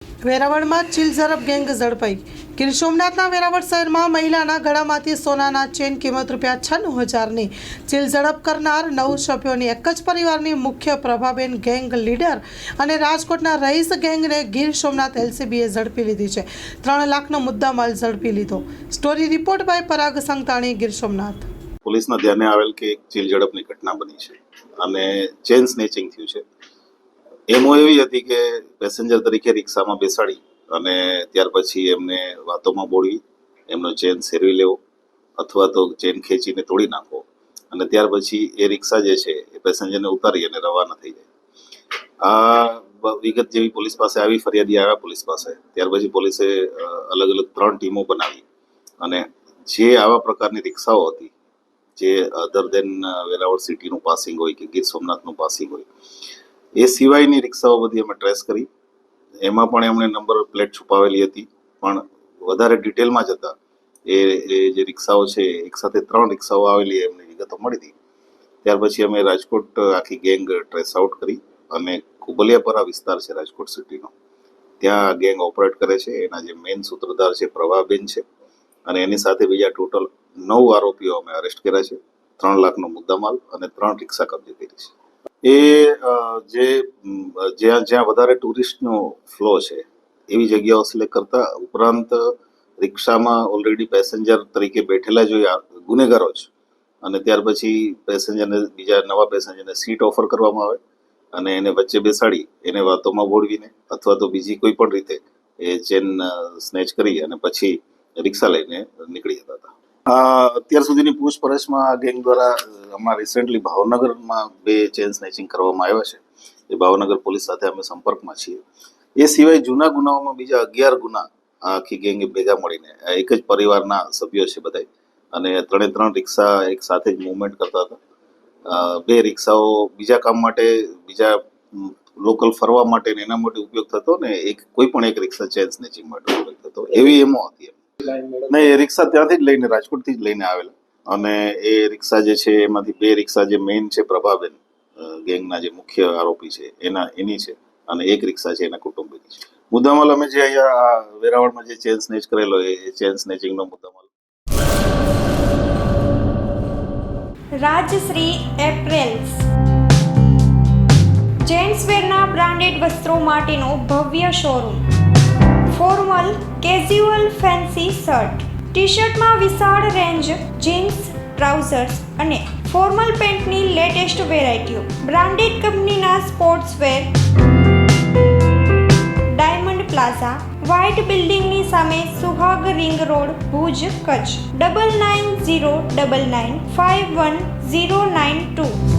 વેરાવળમાં ચિલઝડપ gang ઝડપાઈ. ગીર સોમનાથના વેરાવળ શહેરમાં મહિલાના ગળામાંથી સોનાના ચેન કિંમત ₹96,000ની ચિલઝડપ કરનાર 9 સભ્યોની એક જ પરિવારની મુખ્ય પ્રભાબેન ગેંગ લીડર અને રાજકોટના રહીશ ગેંગને ગીર સોમનાથ એલસીબીએ ઝડપી લીધી છે. 3 લાખનો મુદ્દામાલ ઝડપી લીધો. સ્ટોરી રિપોર્ટ બાય પરાગ સંતાણી, ગીર સોમનાથ. પોલીસના ધ્યાને આવેલ કે એક ચીલ ઝડપની ઘટના બની છે અને ચેન સ્નેચિંગ થયું છે. એમો એવી હતી કે પેસેન્જર તરીકે રિક્ષામાં બેસાડી અને ત્યાર પછી એમને વાતોમાં બોળવી, એમનો ચેન સેરવી લેવો અથવા તો ચેન ખેંચીને તોડી નાખવો અને ત્યાર પછી એ રિક્ષા જે છે એ પેસેન્જરને ઉતારી અને રવાના થઈ જાય. આ વિગત જેવી પોલીસ પાસે આવી, ફરિયાદી આવ્યા પોલીસ પાસે, ત્યાર પછી પોલીસે અલગ અલગ 3 ટીમો બનાવી અને જે આવા પ્રકારની રિક્ષાઓ હતી જે અધર દેન વેરાવળ સિટીનું પાસિંગ હોય કે ગીર સોમનાથનું પાસિંગ હોય, એ સિવાયની રિક્ષાઓ બધી અમે ટ્રેસ કરી. એમાં પણ એમણે નંબર પ્લેટ છુપાવેલી હતી, પણ વધારે ડિટેલમાં જતા એ જે રિક્ષાઓ છે એક સાથે 3 રિક્ષાઓ આવેલી એમની વિગતો મળી હતી. ત્યાર પછી અમે રાજકોટ આખી ગેંગ ટ્રેસ આઉટ કરી અને કુબલિયાપરા વિસ્તાર છે રાજકોટ સિટીનો, ત્યાં ગેંગ ઓપરેટ કરે છે. એના જે મેઇન સૂત્રધાર છે પ્રભાબેન છે અને એની સાથે બીજા ટોટલ 9 આરોપીઓ અમે અરેસ્ટ કર્યા છે. 3 લાખનો મુદ્દામાલ અને 3 રિક્ષા કબજે કરી છે. એ જ્યાં વધારે ટુરિસ્ટનો ફ્લો છે એવી જગ્યાઓ સિલેક્ટ કરતા ઉપરાંત રિક્ષામાં ઓલરેડી પેસેન્જર તરીકે બેઠેલા જ હોય ગુનેગારો જ, અને ત્યાર પછી પેસેન્જરને બીજા નવા પેસેન્જરને સીટ ઓફર કરવામાં આવે અને એને વચ્ચે બેસાડી એને વાતોમાં બોળવીને અથવા તો બીજી કોઈ પણ રીતે એ ચેન સ્નેચ કરી અને પછી રિક્ષા લઈને નીકળી જતા હતા. અત્યાર સુધીની પૂછપરછમાં આ ગેંગ દ્વારા હમણાં રિસેન્ટલી ભાવનગરમાં 2 ચેન સ્નેચિંગ કરવામાં આવ્યા છે. એ ભાવનગર પોલીસ સાથે અમે સંપર્કમાં છીએ. એ સિવાય જૂના ગુનાઓમાં બીજા 11 ગુના આખી ગેંગે ભેગા મળીને એક જ પરિવારના સભ્યો છે બધા, અને 3 રિક્ષા એક સાથે જ મૂવમેન્ટ કરતા હતા. 2 રિક્ષાઓ બીજા કામ માટે, બીજા લોકલ ફરવા માટે એના માટે ઉપયોગ થતો ને કોઈ પણ એક રિક્ષા ચેન સ્નેચિંગ માટે ઉપયોગ થતો, એવી એમો હતી. નહીં, એ રિક્ષા ત્યાંથી જ લઈને રાજકોટથી જ લઈને આવેલા અને એ રિક્ષા જે છે એમાંથી 2 રિક્ષા જે મેઇન છે પ્રભાબેન ગેંગના જે મુખ્ય આરોપી છે એની છે અને એક રિક્ષા છે એના કુટુંબીની છે. મુદ્દામાલ અમે જે અહીંયા વેરાવળમાં જે ચેન સ્નેચ કરેલો એ ચેન સ્નેચિંગનો મુદ્દામાલ. રાજશ્રી એપ્રેલ્સ જેન્ટ્સવેરના બ્રાન્ડેડ વસ્ત્રો માટેનો ભવ્ય showroom. Formal, casual, fancy shirt, ટી-શર્ટમાં વિશાળ રેન્જ, જીન્સ, ટ્રાઉઝર્સ અને ફોર્મલ પેન્ટની લેટેસ્ટ વેરાયટીઓ. બ્રાન્ડેડ કંપનીના સ્પોર્ટ્સવેર. ડાયમંડ પ્લાઝા, વ્હાઇટ બિલ્ડિંગની સામે, સુહાગ રિંગ રોડ, ભુજ, કચ્છ. 9909951092.